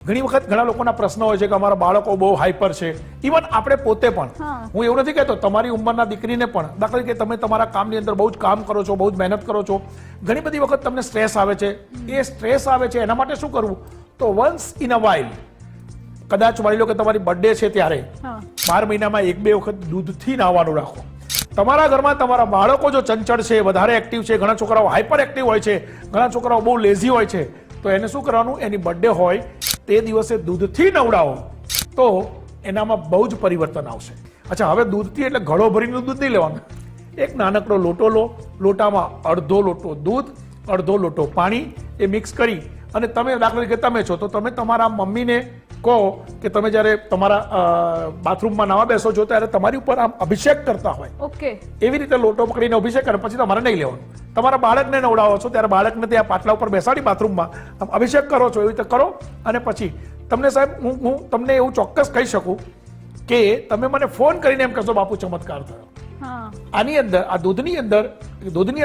ઘણી વખત ઘણા લોકોના પ્રશ્ન હોય છે કે અમારા બાળકો બહુ હાઈપર છે, ઇવન આપણે પોતે પણ. હું એવું નથી કહેતો તમારી ઉંમરના દીકરીને પણ, દાખલા તરીકે તમે તમારા કામની અંદર બહુ જ કામ કરો છો, બહુ જ મહેનત કરો છો, ઘણી બધી વખત તમને સ્ટ્રેસ આવે છે. એ સ્ટ્રેસ આવે છે એના માટે શું કરવું? તો વન્સ ઇન અ વાઇલ, કદાચ માની લો કે તમારી બર્થડે છે ત્યારે 12 મહિનામાં 1-2 વખત દૂધથી નાહવાનું રાખો. તમારા ઘરમાં તમારા બાળકો જો ચંચળ છે, વધારે એક્ટિવ છે, ઘણા છોકરાઓ હાઈપર એક્ટિવ હોય છે, ઘણા છોકરાઓ બહુ લેઝી હોય છે, તો એને શું કરવાનું? એની બર્થડે હોય તે દિવસે દૂધથી નવડાવો તો એનામાં બહુ જ પરિવર્તન આવશે. અચ્છા, હવે દૂધથી એટલે ઘડો ભરીને દૂધ નહીં લેવાનું. એક નાનકડો લોટો લો, લોટામાં અડધો લોટો દૂધ, અડધો લોટો પાણી, એ મિક્સ કરી અને તમે દાખલા તરીકે તમે છો તો તમે તમારા મમ્મીને કહો કે તમે જ્યારે તમારા બાથરૂમમાં નાવા બેસો છો ત્યારે તમારી ઉપર આમ અભિષેક કરતા હોય, ઓકે, એવી રીતે લોટો પકડીને અભિષેક કરે. પછી તમારે નહીં લેવાનું. તમારા બાળકને નવડાવો છો ત્યારે બાળકને ત્યાં પાટલા ઉપર બેસાડી બાથરૂમમાં અભિષેક કરો છો, એવી રીતે કરો. અને પછી તમને સાહેબ હું તમને એવું ચોક્કસ કહી શકું કે તમે મને ફોન કરીને એમ કહેશો બાપુ ચમત્કાર થયો. આની અંદર આ દૂધની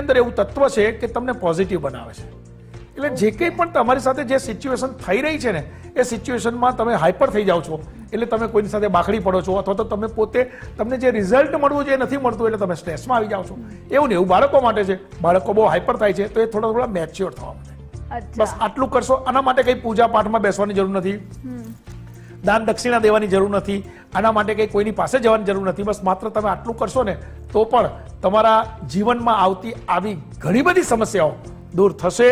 અંદર એવું તત્વ છે કે તમને પોઝિટિવ બનાવે છે. એટલે જે કંઈ પણ તમારી સાથે જે સિચ્યુએશન થઈ રહી છે ને, એ સિચ્યુએશનમાં તમે હાઈપર થઈ જાઓ છો, એટલે તમે કોઈની સાથે બાખડી પડો છો, અથવા તો તમે પોતે તમને જે રિઝલ્ટ મળવું છે એ નથી મળતું, એટલે તમે સ્ટ્રેસમાં આવી જાઓ છો. એવું ને એવું બાળકો માટે છે. બાળકો બહુ હાઈપર થાય છે તો એ થોડા મેચ્યોર થવા માટે. બસ આટલું કરશો. આના માટે કંઈ પૂજા પાઠમાં બેસવાની જરૂર નથી, દાન દક્ષિણા દેવાની જરૂર નથી, આના માટે કંઈ કોઈની પાસે જવાની જરૂર નથી. બસ માત્ર તમે આટલું કરશો ને તો પણ તમારા જીવનમાં આવતી આવી ઘણી બધી સમસ્યાઓ દૂર થશે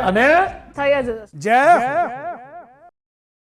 અને થઈ જ જશે. જય